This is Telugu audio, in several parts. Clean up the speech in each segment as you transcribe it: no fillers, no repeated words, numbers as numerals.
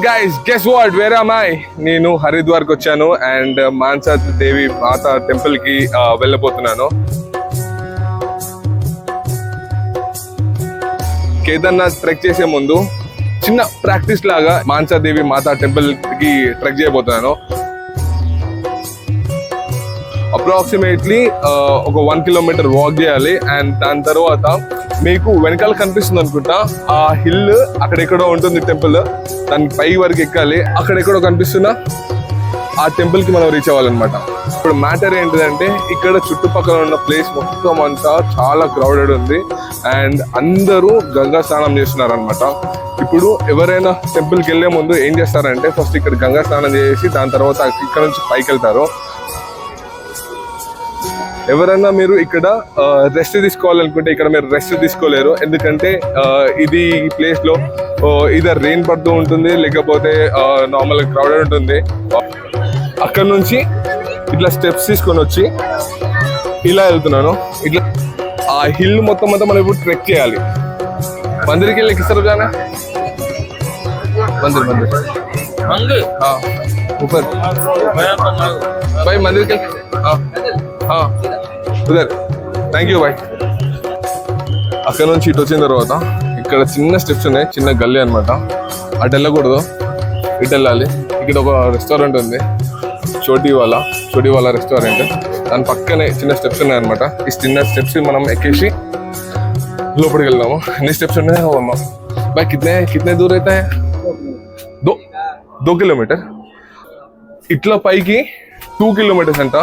Guys guess what where am I? నేను హరిద్వార్కి వచ్చాను and Mansa Devi Mata temple కి వెళ్ళబోతున్నాను. కేదార్నాథ్ ట్రెక్ చేసే ముందు చిన్న ప్రాక్టీస్ లాగా మాన్సా దేవి మాత టెంపుల్ కి ట్రెక్ చేయబోతున్నాను. అప్రాక్సిమేట్లీ ఒక 1 కిలోమీటర్ వాక్ చేయాలి అండ్ దాని తర్వాత మీకు వెనకాల కనిపిస్తుంది అనుకుంటా ఆ హిల్ అక్కడెక్కడో ఉంటుంది టెంపుల్, దాని పై వరకు ఎక్కాలి. అక్కడెక్కడో కనిపిస్తున్న ఆ టెంపుల్ కి మనం రీచ్ అవ్వాలన్నమాట. ఇప్పుడు మ్యాటర్ ఏంటిదంటే ఇక్కడ చుట్టుపక్కల ఉన్న ప్లేస్ మొత్తం అంతా చాలా క్రౌడెడ్ ఉంది అండ్ అందరూ గంగా స్నానం చేస్తున్నారు అనమాట. ఇప్పుడు ఎవరైనా టెంపుల్కి వెళ్లే ముందు ఏం చేస్తారంటే ఫస్ట్ ఇక్కడ గంగా స్నానం చేసి దాని తర్వాత ఇక్కడ నుంచి పైకి వెళ్తారు. ఎవరైనా మీరు ఇక్కడ రెస్ట్ తీసుకోవాలనుకుంటే ఇక్కడ మీరు రెస్ట్ తీసుకోలేరు, ఎందుకంటే ఇది ప్లేస్ లో ఇదర్ రెయిన్ పడుతూ ఉంటుంది లేకపోతే నార్మల్ క్రౌడెడ్ ఉంటుంది. అక్కడ నుంచి ఇట్లా స్టెప్స్ తీసుకొని వచ్చి ఇలా వెళ్తున్నాను. ఇట్లా ఆ హిల్ మొత్తం అంతా మనం ఇప్పుడు ట్రెక్ చేయాలి. మందిరికి వెళ్ళి ఎక్కిస్తారు జానా మందిర్ ऊपर भाई मंदिर के हाँ उधर థ్యాంక్ యూ బాయ్. అక్కడ నుంచి ఇటు వచ్చిన తర్వాత ఇక్కడ చిన్న స్టెప్స్ ఉన్నాయి, చిన్న గల్లీ అనమాట. అటు వెళ్ళకూడదు, ఇటు వెళ్ళాలి. ఇక్కడ ఒక రెస్టారెంట్ ఉంది, చోటీవాలా రెస్టారెంట్. దాని పక్కనే చిన్న స్టెప్స్ ఉన్నాయన్నమాట. ఈ చిన్న స్టెప్స్ మనం ఎక్కేసి లోపలికి వెళ్దాము. ఎన్ని స్టెప్స్ ఉన్నాయో అమ్మా బాయ్. కితనే దూర్ అయితే 2 కిలోమీటర్. ఇట్లా పైకి 2 కిలోమీటర్స్ అంట.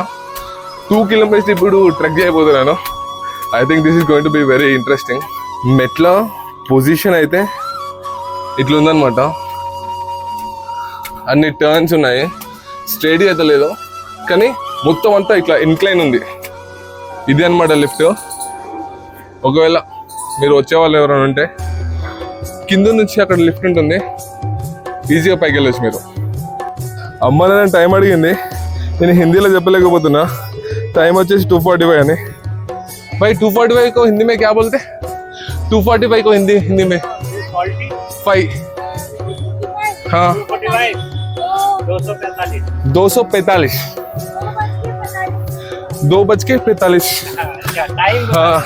2 కిలోమీటర్స్ ఇప్పుడు ట్రెక్ చేయబోతున్నాను. I think this is going to be very interesting. మెట్ల పొజిషన్ అయితే ఇట్లా ఉందన్నమాట. అన్ని టర్న్స్ ఉన్నాయి, స్ట్రైట్ అయితే లేదు కానీ మొత్తం అంతా ఇట్లా ఇన్క్లైన్ ఉంది. ఇది అనమాట లిఫ్ట్. ఒకవేళ మీరు వచ్చేవాళ్ళు ఎవరైనా ఉంటే కింద నుంచి అక్కడ లిఫ్ట్ ఉంటుంది, ఈజీగా పైకి వెళ్ళొచ్చు మీరు. అమ్మ నేను టైం అడిగింది, నేను హిందీలో చెప్పలేకపోతున్నా. टाइम వచ్చేసి 2:45 అని. भाई 2:45 को हिंदी में क्या बोलते? 2:45 को हिंदी में 5 हाँ 2:45 2:45 हाँ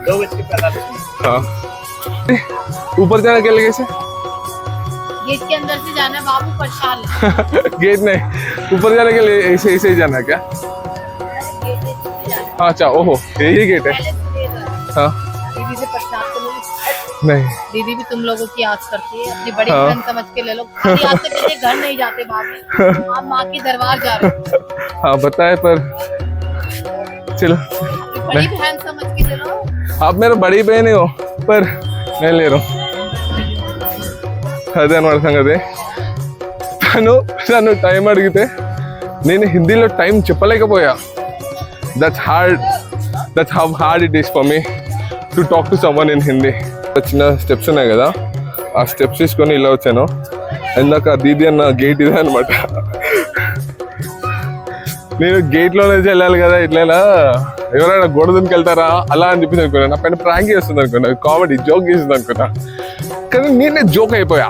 2:45 हाँ. ऊपर जाना क्या लगे से? गेट के अंदर से जाना है बाबू, परेशान गेट नहीं, ऊपर जाने के लिए ऐसे ही जाना है क्या? अच्छा ओहो यही गेट है. हाँ दीदी से प्रसाद तो नहीं, दीदी भी तुम लोगों की आस करती है, अपनी बड़ी बहन समझ के ले लो. आते पीछे घर नहीं जाते बाबू, आप माँ के दरबार जा रहे हो. हाँ बताए पर चलो बड़ी बहन समझ के ले लो. आप मेरा बड़ी बहन ही हो पर मैं ले रहा हूँ. అదే అనమాట సంగతి. తను టైం అడిగితే నేను హిందీలో టైం చెప్పలేకపోయా. That's how hard it is for me to talk to someone in Hindi. చిన్న స్టెప్స్ ఉన్నాయి కదా, ఆ స్టెప్స్ తీసుకొని ఇలా వచ్చాను. ఇందాక దీది అన్న గేట్ ఇదే అనమాట. నేను గేట్లో నుంచి వెళ్ళాలి కదా, ఇట్లా ఎవరైనా గోడ దునికి వెళ్తారా అలా అని చెప్పేసి అనుకున్నా. నా పైన ప్రాంక్ చేస్తుంది అనుకున్నా, కామెడీ జోక్ చేస్తుంది అనుకున్నా. కానీ నేనే జోక్ అయిపోయా.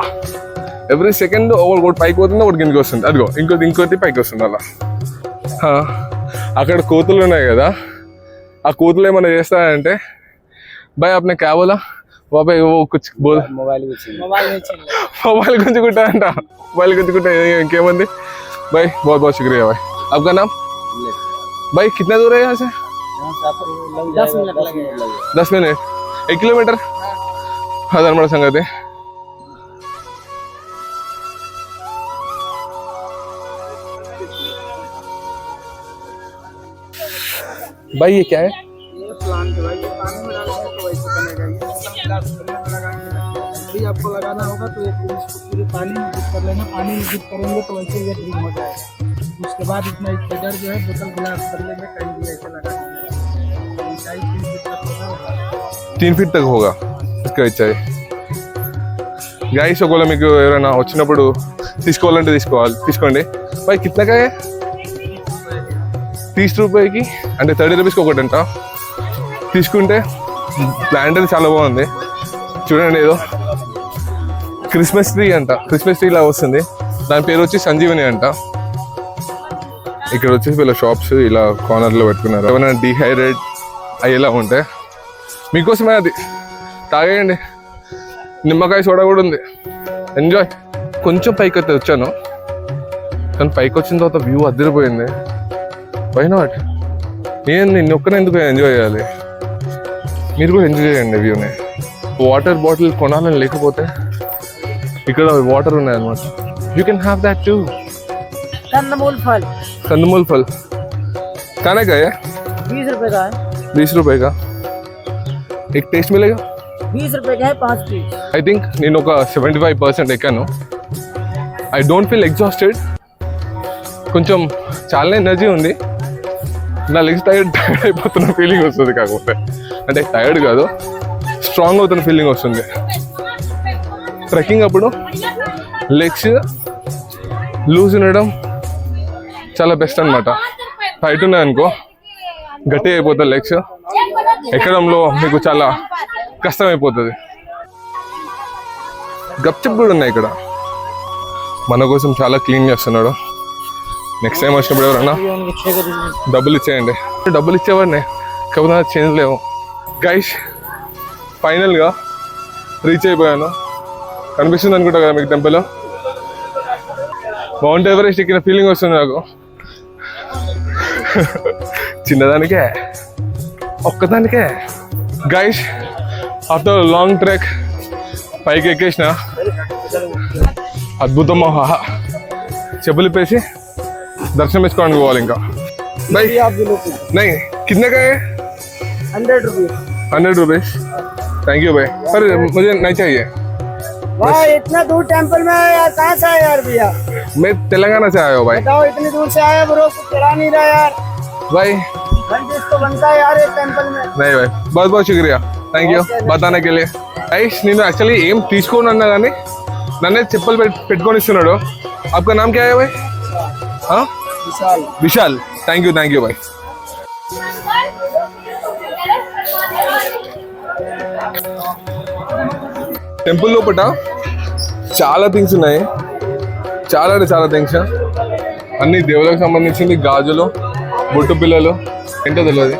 ఎవ్రీ సెకండ్ ఒకటి పైకి పోతుంది, ఒకటి కిందకి వస్తుంది. అదిగో ఇంకోటి పైకి వస్తుంది అలా. అక్కడ కోతులు ఉన్నాయి కదా, ఆ కోతులు ఏమైనా చేస్తాయంటే भाई आपने क्या बोला? बाबा वो कुछ बोल मोबाइल गुंजुకుంటారంట. मोबाइल गुंजुకుంటే ఇంకేమంది. भाई बहुत बहुत शुक्रिया भाई. आपका नाम? भाई कितना दूर है यहाँ से? 10 मिनट 1 किलोमीटर. అదనమాట సంగతి. भाई ये क्या है? ये प्लांट है भाई, ये पानी में डालना है तो वैसे बनेगा. ये गिलास में लगाने के लिए आपको लगाना होगा तो ये पूरे पानी में डिप कर लेना. पानी में डिप करेंगे तो वैसे ये ड्रिंक हो जाएगा. उसके बाद इसमें एक फिल्टर जो है बोतल गिलास कर लेंगे, कहीं भी ऐसे लगा देंगे. ऊंचाई 3 फीट तक होगा इसका ऊंचाई. गाइस ఒకవేళ మీకు ఎవరైనా వచ్చినప్పుడు తీసుకోవాలంటే తీసుకోండి. भाई कितना का है? 30 రూపాయకి అంటే 30 రూపీస్కి ఒకటంట. తీసుకుంటే ప్లాంట్ అది చాలా బాగుంది చూడండి. ఏదో క్రిస్మస్ ట్రీ అంట, క్రిస్మస్ ట్రీ లా వస్తుంది. దాని పేరు వచ్చి సంజీవని అంట. ఇక్కడ వచ్చేసి వీళ్ళ షాప్స్ ఇలా కార్నర్లో పెట్టుకున్నారు. ఏమైనా డీహైడ్రేట్ అయ్యేలా ఉంటాయి మీకోసమే, అది తాగేయండి. నిమ్మకాయ సోడా కూడా ఉంది, ఎంజాయ్. కొంచెం పైకి అయితే వచ్చాను, కానీ పైకి వచ్చిన తర్వాత వ్యూ అదిరిపోయింది. Why not? నేను ఒక్కనే ఎందుకు ఎంజాయ్ చేయాలి? మీరు కూడా ఎంజాయ్ చేయండి వ్యూని. వాటర్ బాటిల్ కొనాలని లేకపోతే ఇక్కడ వాటర్ ఉన్నాయన్నమాట. You can have that too. कंदमूल फल कंदमूल फल खाने का है 20 रुपए का है, 20 रुपए का. एक टेस्ट मिलेगा. 20 रुपए का है 5 पीस. ఐ థింక్ నేను ఒక 75% ఎక్కాను. I don't feel exhausted. కొంచెం చాలా ఎనర్జీ ఉంది. నా లెగ్స్ టైర్డ్ అయిపోతున్న ఫీలింగ్ వస్తుంది. కాకపోతే అంటే టైర్డ్ కాదు, స్ట్రాంగ్ అవుతున్న ఫీలింగ్ వస్తుంది. ట్రెక్కింగ్ అప్పుడు లెగ్స్ లూజ్ ఉండడం చాలా బెస్ట్ అనమాట. టైట్ ఉన్నాయనుకో గట్టి అయిపోతుంది లెగ్స్, ఎక్కడంలో మీకు చాలా కష్టం అయిపోతుంది. గప్చిప్ కూడా ఉన్నాయి ఇక్కడ, మన కోసం చాలా క్లీన్ చేస్తున్నాడు. నెక్స్ట్ టైం వచ్చినప్పుడు ఎవరన్నా డబ్బులు ఇచ్చేయండి. డబ్బులు ఇచ్చేవాడిని, కాకపోతే చేంజ్ లేవు. గైస్ ఫైనల్గా రీచ్ అయిపోయాను. కనిపిస్తుంది అనుకుంటా కదా మీకు టెంపుల్. మౌంట్ ఎవరెస్ట్ ఎక్కిన ఫీలింగ్ వస్తుంది నాకు. చిన్నదానికే, ఒక్కదానికే. గైస్ ఆఫ్టర్ లాంగ్ ట్రెక్ పైకి ఎక్కేసిన. అద్భుతం. చెప్పులు ఇప్పేసి దర్శనం వేసుకోవడానికి పోవాలి ఇంకా. బై నై కిतने का है? 100 रुपये. 100 रुपीज. थैंक यू भाई, पर मुझे नहीं चाहिए. भाई इतना दूर टेंपल में आया यार, कहाँ से आया यार भैया? मैं तेलंगाना से आया हूँ भाई. बताओ इतनी दूर से आया ब्रो, कुछ चला नहीं रहा यार. भाई घंटे इसको बनता है यार एक टेंपल में. नहीं भाई, बहुत बहुत शुक्रिया. థ్యాంక్ యూ बताने के लिए. గైస్ నేను యాక్చువల్లీ ఏం తీసుకోను అన్నా కానీ నన్నే చెప్పులు పెట్టుకొని ఇస్తున్నాడు. आपका नाम क्या है भाई? हाँ विशाल. विशाल. थैंक यू भाई. టెంపుల్ లోపల చాలా థింగ్స్ ఉన్నాయి, చాలా అంటే చాలా థింగ్స్. అన్ని దేవుళ్ళకి సంబంధించింది. గాజులు, బొట్టు పిల్లలు, ఏంటో తెలియదు,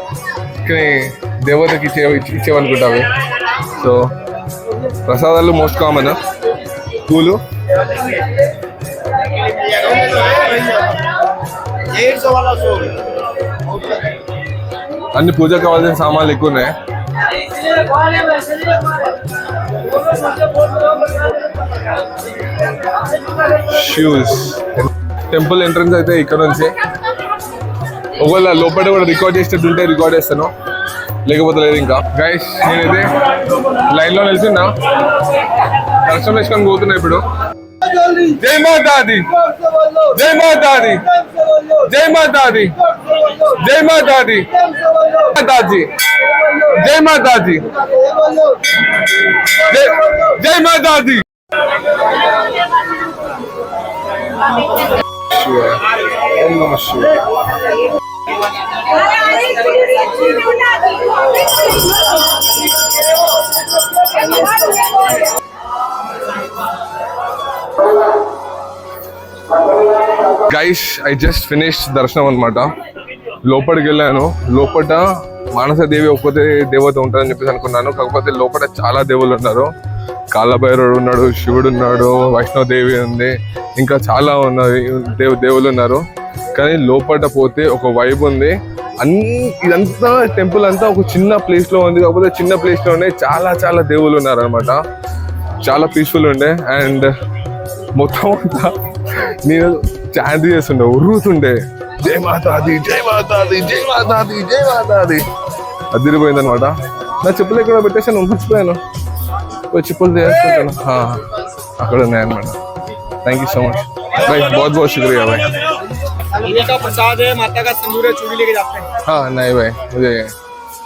కానీ దేవతకి ఇచ్చేవనుకుంటా అవి. సో ప్రసాదాలు మోస్ట్ కామన్. పూలు, అన్ని పూజకు కావాల్సిన సామాన్లు ఎక్కువ ఉన్నాయి. షూస్. టెంపుల్ ఎంట్రన్స్ అయితే ఇక్కడ నుంచి. ఒకవేళ లోపల కూడా రికార్డ్ చేసేటట్టుంటే రికార్డ్ చేస్తాను, లేకపోతే లేదు. ఇంకా గైస్ నేనైతే లైన్లో నిలిచిందా, దర్శనం చేసుకొని పోతున్నా ఇప్పుడు. జై మాతాది, జై మాతాది, జై మాతాది, జై మాతాది, మాతాజీ, జై మాతాజీ, జై మాతాజీ. ఓం నమః శివాయ. గైస్ ఐ జస్ట్ ఫినిష్ దర్శనం అనమాట. లోపలికి వెళ్ళాను. లోపల మానసదేవి ఒక్కతే దేవత ఉంటుందని చెప్పేసి అనుకున్నాను, కాకపోతే లోపల చాలా దేవుళ్ళు ఉన్నారు. కాలభైరవుడు ఉన్నాడు, శివుడు ఉన్నాడు, వైష్ణవదేవి ఉంది, ఇంకా చాలా ఉన్నాయి దేవుళ్ళు ఉన్నారు. కానీ లోపల పోతే ఒక వైబ్ ఉంది. ఇదంతా టెంపుల్ అంతా ఒక చిన్న ప్లేస్లో ఉంది, కాకపోతే చిన్న ప్లేస్లోనే చాలా చాలా దేవుళ్ళు ఉన్నారు అనమాట. చాలా పీస్ఫుల్ ఉండే. అండ్ మొత్తం అంతా నేను చాంట్ చేస్తుండే, ఉర్రుతుండే, జై మాతాది, జై మాతాది, జై మాతాది, జై మాతాది. అదిరిపోయింది అనమాట. నా చెప్పులు ఎక్కడ పెట్టేసాను, మర్చిపోయాను. చెప్పులు తీసుకుంటాను, అక్కడ ఉన్నాయన్నమాట. థ్యాంక్ యూ సో మచ్ भाई, बहुत बहुत शुक्रिया भाई. का प्रसाद है, माता का सिंदूर है, चूड़ी लेके जाते हैं. हाँ नहीं भाई, मुझे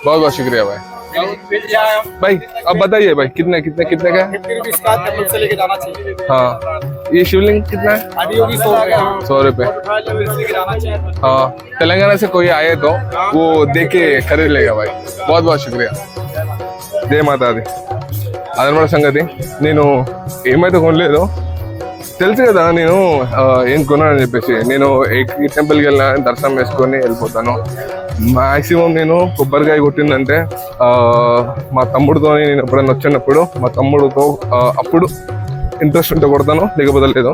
बहुत बहुत शुक्रिया भाई. भाई अब बताइए भाई कितने कितने कितने का है? 50 रुपीस का टेंपल से लेके जाना चाहिए. हाँ ये शिवलिंग कितना है? अभी होगी 100 रुपये. लेके जाना चाहिए. हाँ तेलंगाना से कोई आए तो वो देख के खरीद लेगा भाई. बहुत बहुत शुक्रिया. जय माता दी. అదనమాట సంగతి. నేను ఏమైతే కొనలేదు, తెలుసు కదా నేను ఏం కొన్నానని చెప్పేసి. నేను ఏ టెంపుల్కి వెళ్ళినా దర్శనం వేసుకొని వెళ్ళిపోతాను. మ్యాక్సిమం నేను కొబ్బరికాయ కొట్టిందంటే మా తమ్ముడితో నేను ఎప్పుడైనా వచ్చినప్పుడు మా తమ్ముడితో అప్పుడు ఇంట్రెస్ట్ ఉంటే కొడతాను, లేకపోతే లేదు.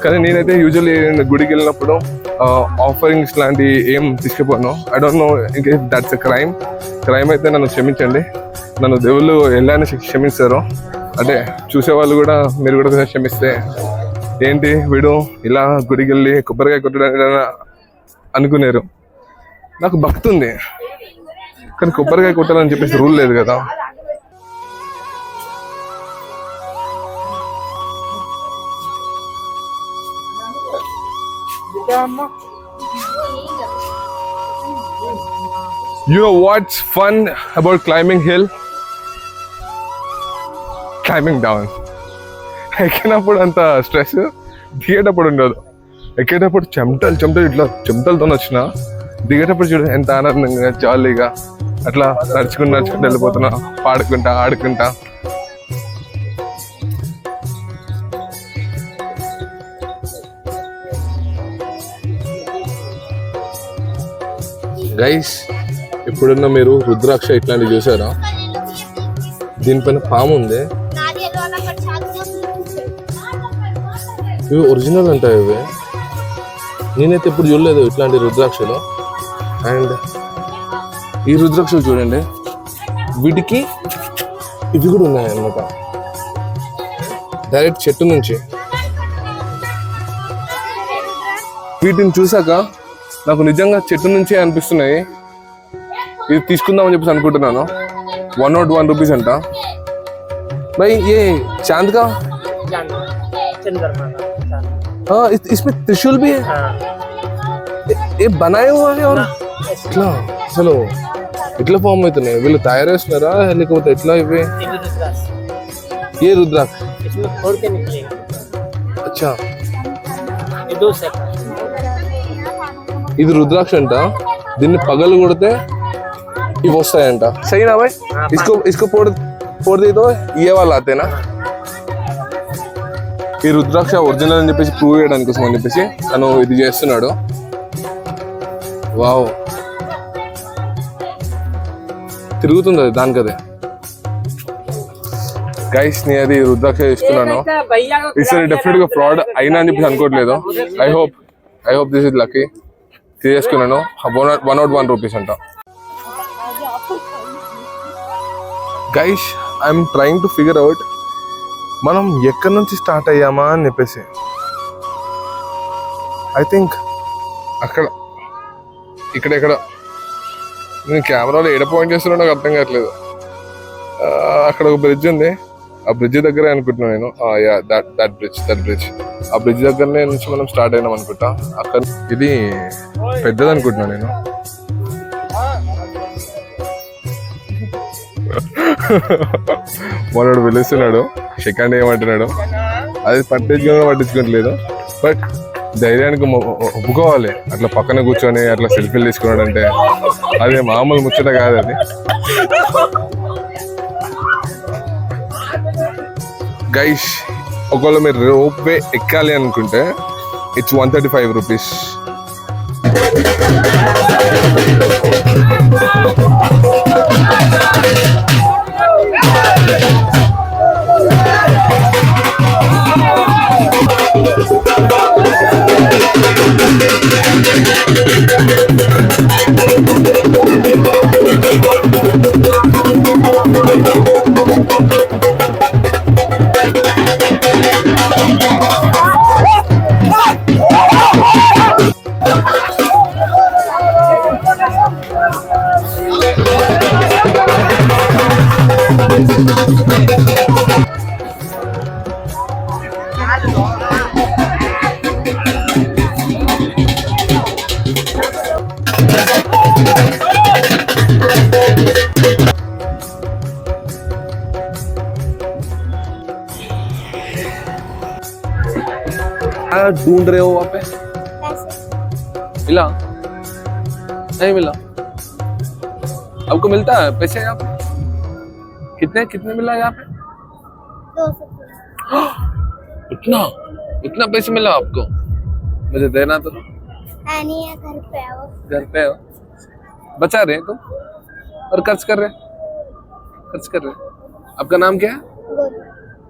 కానీ నేనైతే యూజువల్లీ గుడికి వెళ్ళినప్పుడు ఆఫరింగ్స్ లాంటి ఏం తీసుకుపోను. ఐ డోంట్ నో ఇంకే దట్స్ ఎ క్రైమ్ అయితే నన్ను క్షమించండి. నన్ను దేవుళ్ళు వెళ్ళాలని క్షమిస్తారు. అంటే చూసేవాళ్ళు కూడా, మీరు కూడా కొంచెం క్షమిస్తే, ఏంటి వీడు ఇలా గుడికి వెళ్ళి కొబ్బరికాయ కొట్టడానికి అనుకునేరు. నాకు భక్తి ఉంది కానీ కొబ్బరికాయ కొట్టాలని చెప్పేసి రూల్ లేదు కదా. You know what's fun about climbing hill? Climbing down. ఎక్కినప్పుడు అంత స్ట్రెస్, దిగేటప్పుడు ఉండదు. ఎక్కేటప్పుడు చెమటలు ఇట్లా చెమటలతో వచ్చిన, దిగేటప్పుడు చూడు ఎంత ఆనందంగా జాలీగా అట్లా నడుచుకుంటూ వెళ్ళిపోతున్నా, పాడుకుంటా ఆడుకుంటా. గైస్, ఎప్పుడన్నా మీరు రుద్రాక్ష ఇట్లాంటివి చూసారా? దీనిపైన పాము ఉంది. ఇవి ఒరిజినల్ అంటాయి. ఇవి నేనైతే ఎప్పుడు చూడలేదు ఇట్లాంటి రుద్రాక్షలు. అండ్ ఈ రుద్రాక్షలు చూడండి, వీటికి ఇవి కూడా ఉన్నాయన్నమాట, డైరెక్ట్ చెట్టు నుంచి. వీటిని చూసాక నాకు నిజంగా చెట్టు నుంచే అనిపిస్తున్నాయి. ఇది తీసుకుందామని చెప్పేసి అనుకుంటున్నాను. 101 రూపీస్ అంట. भाई ये चांद का हाँ, इसमें त्रिशूल भी है। ये बनाए हुआ है और ఇట్లా అసలు ఇట్లా ఫామ్ అవుతున్నాయి. వీళ్ళు తయారు చేస్తున్నారా లేకపోతే ఎట్లా ఇవి? ఏ రుద్రాక్ష? అచ్చా, ఇది రుద్రాక్ష అంట. దీన్ని పగలు కొడితే ఇవి వస్తాయంట. సైనా భాయ్, ఇస్కో फोड़ दी तो ये वाला आते ना. ఈ రుద్రాక్ష ఒరిజినల్ అని చెప్పేసి ప్రూవ్ చేయడానికి కోసం అని చెప్పేసి తను ఇది చేస్తున్నాడు. వావ్, తిరుగుతుంది అది దానికదే. గైస్, నేను అది రుద్రాక్ష ఇస్తున్నాను. ఈసారి డెఫినెట్ గా ఫ్రాడ్ అయినా అని చెప్పేసి అనుకోవట్లేదు. I hope this is lucky. తీసుకున్నాను. 101 రూపీస్ అంట. Guys, I'm trying to figure out మనం ఎక్కడి నుంచి స్టార్ట్ అయ్యామా అని చెప్పేసి. ఐ థింక్ అక్కడ ఇక్కడ నేను కెమెరాలో ఏడ పాయింట్ చేస్తున్నా నాకు అర్థం కావట్లేదు. అక్కడ ఒక బ్రిడ్జ్ ఉంది, ఆ బ్రిడ్జ్ దగ్గరే అనుకుంటున్నాను నేను. దట్ బ్రిడ్జ్ ఆ బ్రిడ్జ్ దగ్గరనే నుంచి మనం స్టార్ట్ అయినాం అనుకుంటా. అక్కడ ఇది పెద్దది అనుకుంటున్నాను నేను. మనోడు పిలుస్తున్నాడు, సెకండ్ ఏమంటున్నాడు, అది పట్టించుకోవట్లేదు. బట్ ధైర్యానికి ఒప్పుకోవాలి. అట్లా పక్కన కూర్చొని అట్లా సెల్ఫీలు తీసుకున్నాడు అంటే అదే మామూలు ముచ్చట కాదు అది. గైస్, ఒకవేళ మీరు రోప్ వే ఎక్కాలి అనుకుంటే ఇట్స్ 135 రూపీస్. ढूंढ रहे हो वहाँ पे? मिला? नहीं मिला? आपको मिलता है पैसे यहाँ पे? कितने मिला यहाँ पे? 200। इतना इतना पैसे मिला आपको? मुझे देना तो। नहीं है, घर पे आओ। घर पे हो, बचा रहे हैं तुम और खर्च कर रहे हैं, खर्च कर रहे हैं। आपका नाम क्या है?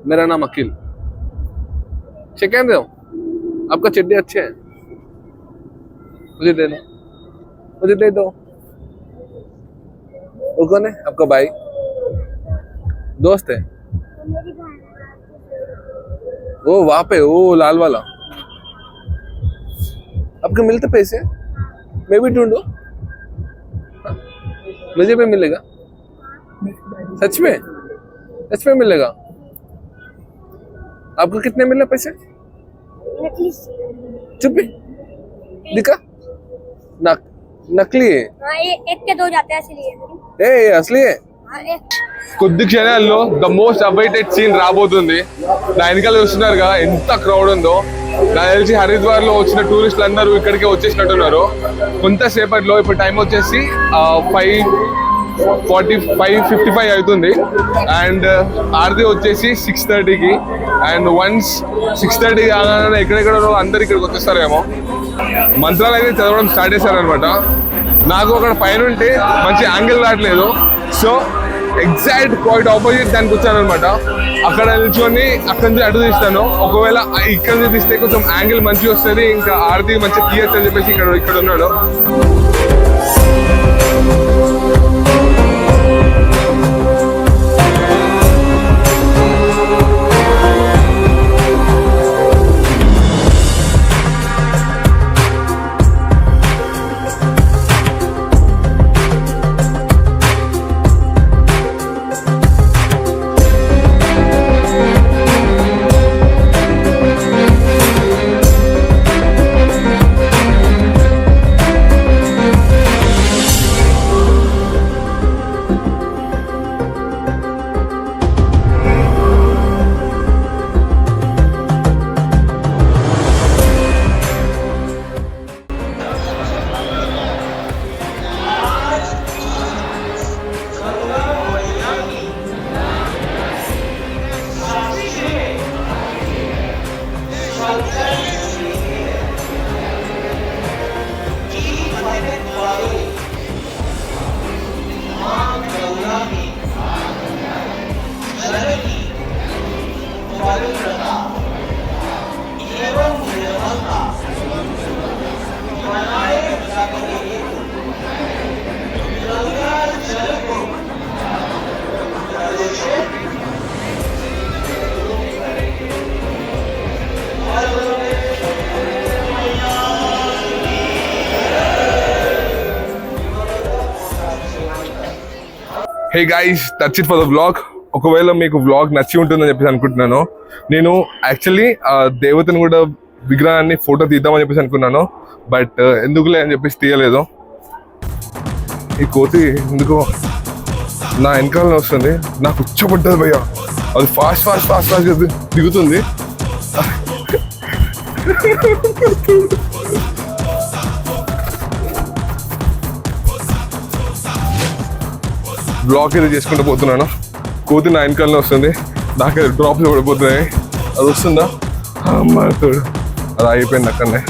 मेरा नाम अखिल। कहते हो आपका चड्डी अच्छे है, मुझे दे दो, मुझे दे दो। वो कौन है? आपका भाई, दोस्त है? वो वहां पे, वो लाल वाला। आपको मिलते पैसे? मैं भी ढूंढू, मुझे भी मिलेगा? सच में? सच में मिलेगा? आपको कितने मिले पैसे? चुप ही दिखा, नकली है। एक के 2 जाते हैं इसलिए। ఏ అసలీ కొద్ది క్షణాల్లో ద మోస్ట్ అవైటెడ్ సీన్ రాబోతుంది. నా వెనకాల చూస్తున్నారు కదా ఎంత క్రౌడ్ ఉందో. నాకు తెలిసి హరిద్వార్ లో వచ్చిన టూరిస్టులు అందరూ ఇక్కడికే వచ్చేసినట్టున్నారు. కొంతసేపట్లో ఇప్పుడు టైం వచ్చేసి 5:55 అవుతుంది అండ్ ఆర్ది వచ్చేసి 6:30కి. అండ్ వన్స్ 6:30 కాగానే ఎక్కడెక్కడ అందరు ఇక్కడికి వచ్చేస్తారేమో. మంత్రాలు అయితే చదవడం స్టార్ట్ చేశారనమాట. నాకు అక్కడ పైన ఉంటే మంచి యాంగిల్ రావట్లేదు, సో ఎగ్జాక్ట్ క్వైట్ ఆపోజిట్ దానికి వచ్చానమాట. అక్కడ నిల్చొని అక్కడి నుంచి అటు తీస్తాను. ఒకవేళ ఇక్కడ నుంచి తీస్తే కొంచెం యాంగిల్ మంచిగా వస్తుంది, ఇంకా ఆర్తి మంచిగా తీయచ్చు అని చెప్పేసి ఇక్కడ ఉన్నాడు. Hey guys, that's it for the vlog. ఒకవేళ మీకు వ్లాగ్ నచ్చి ఉంటుందని చెప్పేసి అనుకుంటున్నాను. నేను యాక్చువల్లీ దేవతను కూడా విగ్రహాన్ని ఫోటో తీద్దామని చెప్పేసి అనుకున్నాను, బట్ ఎందుకులే అని చెప్పేసి తీయలేదు. ఈ కోతి ఎందుకో నా వెనకాలనే వస్తుంది, నాకు ఉచ్చపడ్డది భయ్య. అది ఫాస్ట్ ఫాస్ట్ ఫాస్ట్ ఫాస్ట్ దిగుతుంది. బ్లాక్ ఇది చేసుకుంటూ పోతున్నాను. కోతి నా వెనకాలనే వస్తుంది, నాకు డ్రాప్స్ పడిపోతున్నాయి. అది వస్తుందా? అమ్మ తోడు, అది అయిపోయింది అక్కడనే.